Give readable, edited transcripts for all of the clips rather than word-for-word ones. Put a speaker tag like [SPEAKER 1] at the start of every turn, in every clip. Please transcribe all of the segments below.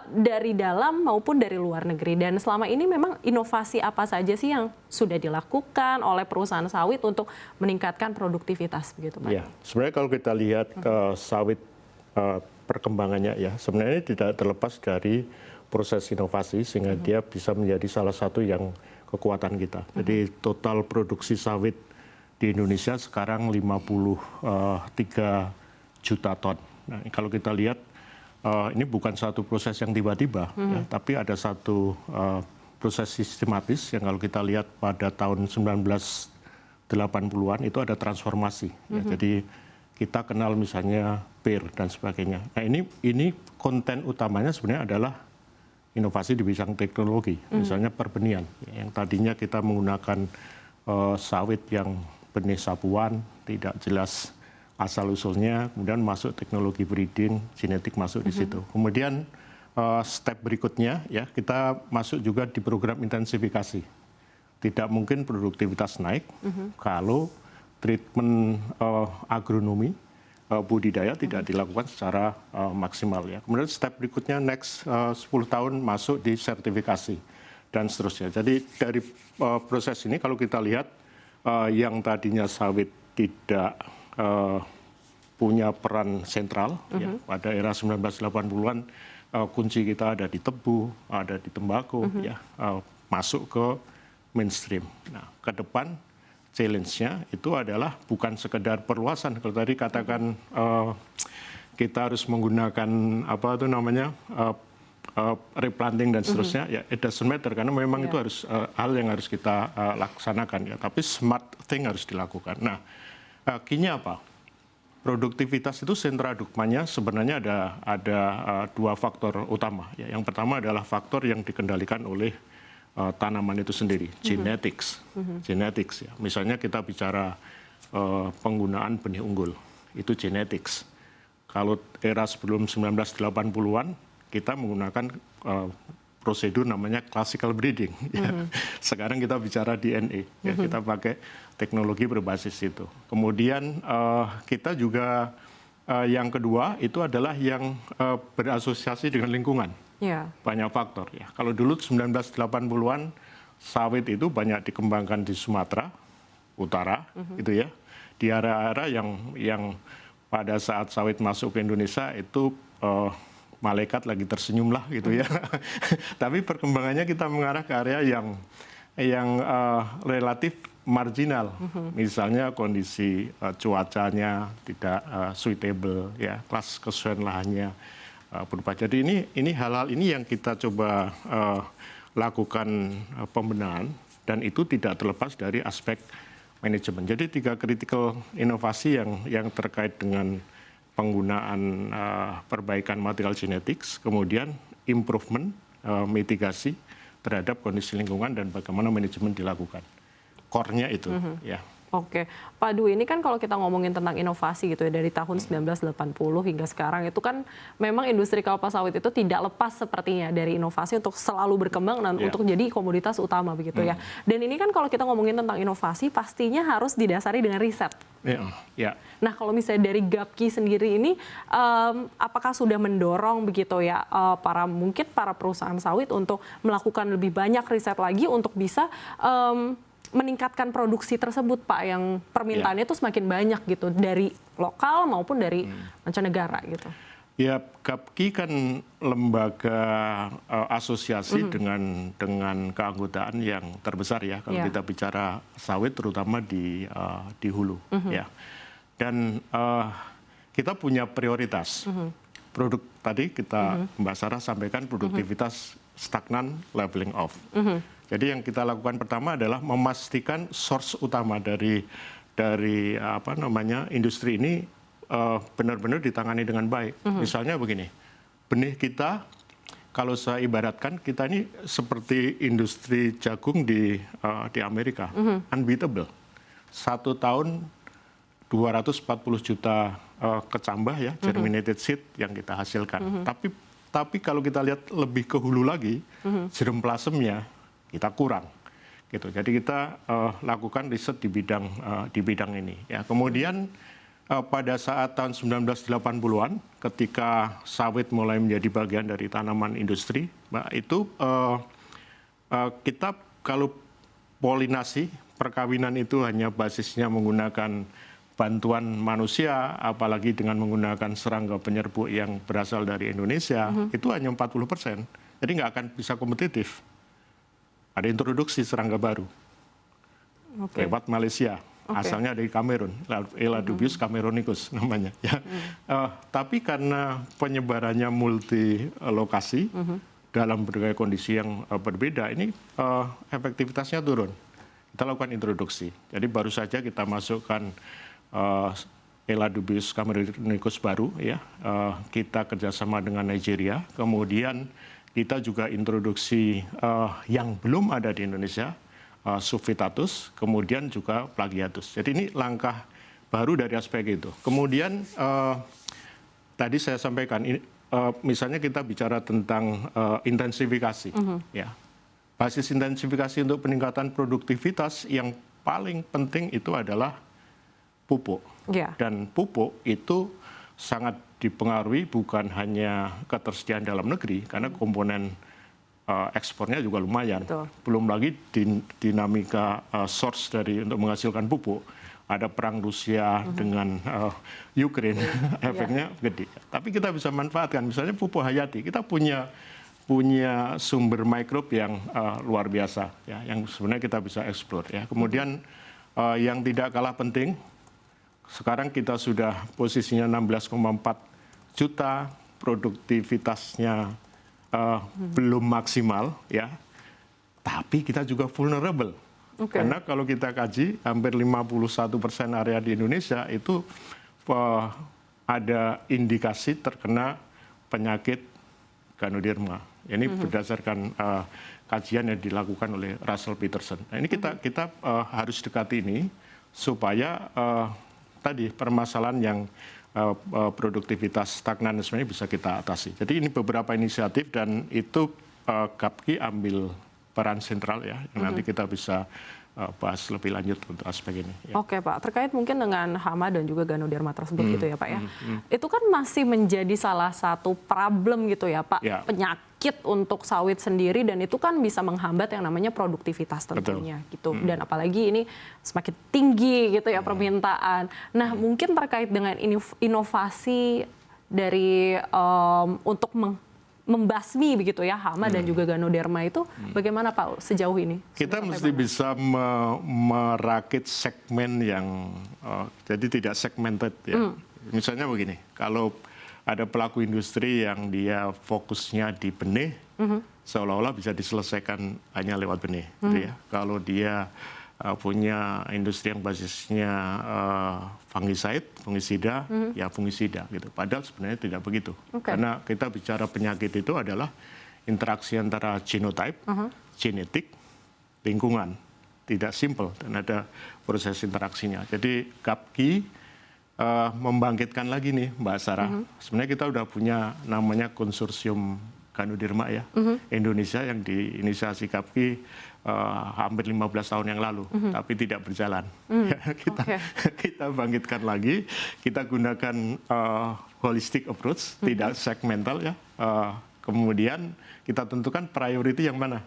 [SPEAKER 1] Dari dalam maupun dari luar negeri. Dan selama ini memang inovasi apa saja sih yang sudah dilakukan oleh perusahaan sawit untuk meningkatkan produktivitas begitu Pak?
[SPEAKER 2] Ya, sebenarnya kalau kita lihat sawit perkembangannya ya, sebenarnya tidak terlepas dari proses inovasi sehingga dia bisa menjadi salah satu yang kekuatan kita. Jadi total produksi sawit di Indonesia sekarang 53 juta ton. Nah, kalau kita lihat ini bukan satu proses yang tiba-tiba, ya, tapi ada satu proses sistematis yang kalau kita lihat pada tahun 1980-an itu ada transformasi. Ya, jadi kita kenal misalnya PIR dan sebagainya. Nah ini konten utamanya sebenarnya adalah inovasi di bidang teknologi, misalnya perbenihan. Yang tadinya kita menggunakan sawit yang benih sapuan, tidak jelas asal-usulnya, kemudian masuk teknologi breeding, genetik masuk di situ. Kemudian step berikutnya ya kita masuk juga di program intensifikasi. Tidak mungkin produktivitas naik kalau treatment agronomi budidaya tidak dilakukan secara maksimal ya. Kemudian step berikutnya next 10 tahun masuk di sertifikasi dan seterusnya. Jadi dari proses ini kalau kita lihat yang tadinya sawit tidak punya peran sentral ya, pada era 1980-an kunci kita ada di tebu, ada di tembakau ya, masuk ke mainstream. Nah, ke depan challenge-nya itu adalah bukan sekedar perluasan. Kalau tadi katakan kita harus menggunakan apa itu namanya replanting dan seterusnya, ya it doesn't matter karena memang itu harus hal yang harus kita laksanakan ya. Tapi smart thing harus dilakukan. Nah, key-nya apa? Produktivitas itu sentra dukmanya sebenarnya ada dua faktor utama. Ya. Yang pertama adalah faktor yang dikendalikan oleh tanaman itu sendiri, genetics. Genetics ya. Misalnya kita bicara penggunaan benih unggul, itu genetics. Kalau era sebelum 1980-an kita menggunakan prosedur namanya classical breeding. Ya. Sekarang kita bicara DNA, ya, kita pakai teknologi berbasis itu. Kemudian kita juga yang kedua itu adalah yang berasosiasi dengan lingkungan. Yeah. Banyak faktor ya. Kalau dulu 1980-an sawit itu banyak dikembangkan di Sumatera Utara, gitu ya. Di area-area yang pada saat sawit masuk ke Indonesia itu malaikat lagi tersenyum lah gitu ya. Tapi perkembangannya kita mengarah ke area yang relatif marginal. Misalnya kondisi cuacanya tidak suitable ya, kelas kesuaian lahannya berubah. Jadi ini hal-hal ini yang kita coba lakukan pembenahan dan itu tidak terlepas dari aspek manajemen. Jadi 3 critical inovasi yang terkait dengan penggunaan perbaikan material genetics, kemudian improvement, mitigasi terhadap kondisi lingkungan dan bagaimana manajemen dilakukan. Core-nya itu, ya.
[SPEAKER 1] Oke, Pak Dwi, ini kan kalau kita ngomongin tentang inovasi gitu ya, dari tahun 1980 hingga sekarang itu kan memang industri kelapa sawit itu tidak lepas sepertinya dari inovasi untuk selalu berkembang dan untuk jadi komoditas utama begitu ya. Dan ini kan kalau kita ngomongin tentang inovasi pastinya harus didasari dengan riset. Nah, kalau misalnya dari Gapki sendiri ini, apakah sudah mendorong begitu ya mungkin para perusahaan sawit untuk melakukan lebih banyak riset lagi untuk bisa meningkatkan produksi tersebut, Pak, yang permintaannya itu semakin banyak gitu dari lokal maupun dari mancanegara gitu.
[SPEAKER 2] Ya, Gapki kan lembaga asosiasi dengan keanggotaan yang terbesar ya kalau kita bicara sawit terutama di hulu ya. Dan kita punya prioritas. Produk tadi Mbak Sarah sampaikan produktivitas stagnan, leveling off. Jadi yang kita lakukan pertama adalah memastikan source utama dari industri ini benar-benar ditangani dengan baik. Misalnya begini, benih kita kalau saya ibaratkan kita ini seperti industri jagung di Amerika, unbeatable. 1 tahun 240 juta kecambah ya, germinated seed yang kita hasilkan. Tapi kalau kita lihat lebih ke hulu lagi, germplasmnya kita kurang, gitu. Jadi kita lakukan riset di bidang ini. Ya. Kemudian pada saat tahun 1980-an ketika sawit mulai menjadi bagian dari tanaman industri, Mbak, itu kita kalau polinasi perkawinan itu hanya basisnya menggunakan bantuan manusia, apalagi dengan menggunakan serangga penyerbu yang berasal dari Indonesia, itu hanya 40%. Jadi nggak akan bisa kompetitif. Ada introduksi serangga baru lewat Malaysia. Asalnya dari Kamerun, Eladubius cameronicus namanya. Ya. Tapi karena penyebarannya multi lokasi dalam berbagai kondisi yang berbeda, ini efektivitasnya turun. Kita lakukan introduksi. Jadi baru saja kita masukkan Eladubius cameronicus baru, ya. Kita kerjasama dengan Nigeria. Kemudian kita juga introduksi yang belum ada di Indonesia. Suvitatus, kemudian juga Plagiatus. Jadi ini langkah baru dari aspek itu. Kemudian tadi saya sampaikan, misalnya kita bicara tentang intensifikasi. Ya. Basis intensifikasi untuk peningkatan produktivitas yang paling penting itu adalah pupuk. Dan pupuk itu sangat dipengaruhi bukan hanya ketersediaan dalam negeri, karena komponen ekspornya juga lumayan. Betul. Belum lagi dinamika source dari untuk menghasilkan pupuk. Ada perang Rusia dengan Ukraine, efeknya gede. Tapi kita bisa manfaatkan, misalnya pupuk hayati. Kita punya sumber mikrob yang luar biasa, ya, yang sebenarnya kita bisa eksplor. Ya. Kemudian yang tidak kalah penting, sekarang kita sudah posisinya 16,4 juta, produktivitasnya belum maksimal, ya, tapi kita juga vulnerable. Karena kalau kita kaji, hampir 51% area di Indonesia itu ada indikasi terkena penyakit Ganoderma. Ini berdasarkan kajian yang dilakukan oleh Russell Peterson. Nah, ini kita harus dekati ini supaya tadi permasalahan yang produktivitas stagnan sebenarnya bisa kita atasi. Jadi ini beberapa inisiatif dan itu GAPKI ambil peran sentral, ya, yang nanti kita bisa bahas lebih lanjut untuk aspek ini.
[SPEAKER 1] Ya. Oke Pak, terkait mungkin dengan hama dan juga Ganoderma tersebut gitu ya Pak ya. Itu kan masih menjadi salah satu problem gitu ya Pak, penyakit untuk sawit sendiri dan itu kan bisa menghambat yang namanya produktivitas tentunya. Betul. Gitu. Dan apalagi ini semakin tinggi gitu ya permintaan. Nah mungkin terkait dengan inovasi dari untuk membasmi begitu ya hama dan juga Ganoderma itu bagaimana Pak sejauh ini?
[SPEAKER 2] Kita mesti bisa merakit segmen yang jadi tidak segmented, ya. Misalnya begini, kalau ada pelaku industri yang dia fokusnya di benih, seolah-olah bisa diselesaikan hanya lewat benih, gitu ya. Kalau dia punya industri yang basisnya fungisida, ya fungisida gitu. Padahal sebenarnya tidak begitu. Karena kita bicara penyakit itu adalah interaksi antara genotype, genetik, lingkungan. Tidak simple dan ada proses interaksinya. Jadi GAPKI membangkitkan lagi nih Mbak Sarah. Sebenarnya kita udah punya namanya konsorsium Ganoderma, ya, Indonesia yang diinisiasi GAPKI hampir 15 tahun yang lalu, tapi tidak berjalan. Kita bangkitkan lagi, kita gunakan holistic approach, tidak segmental, ya. Kemudian kita tentukan priority yang mana.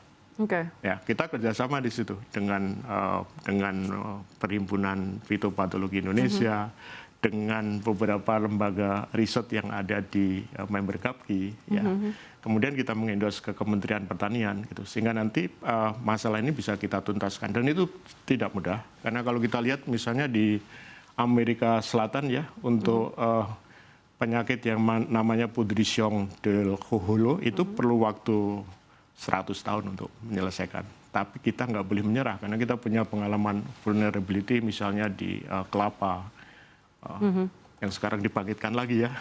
[SPEAKER 2] Ya, kita kerjasama di situ dengan Perhimpunan Fitopatologi Indonesia, dengan beberapa lembaga riset yang ada di member GAPKI, ya. Kemudian kita mengendorse ke Kementerian Pertanian, gitu, sehingga nanti masalah ini bisa kita tuntaskan. Dan itu tidak mudah, karena kalau kita lihat misalnya di Amerika Selatan, ya, untuk penyakit yang namanya Pudricion del Cojuelo itu perlu waktu 100 tahun untuk menyelesaikan. Tapi kita nggak boleh menyerah, karena kita punya pengalaman vulnerability misalnya di kelapa, yang sekarang dibangkitkan lagi, ya.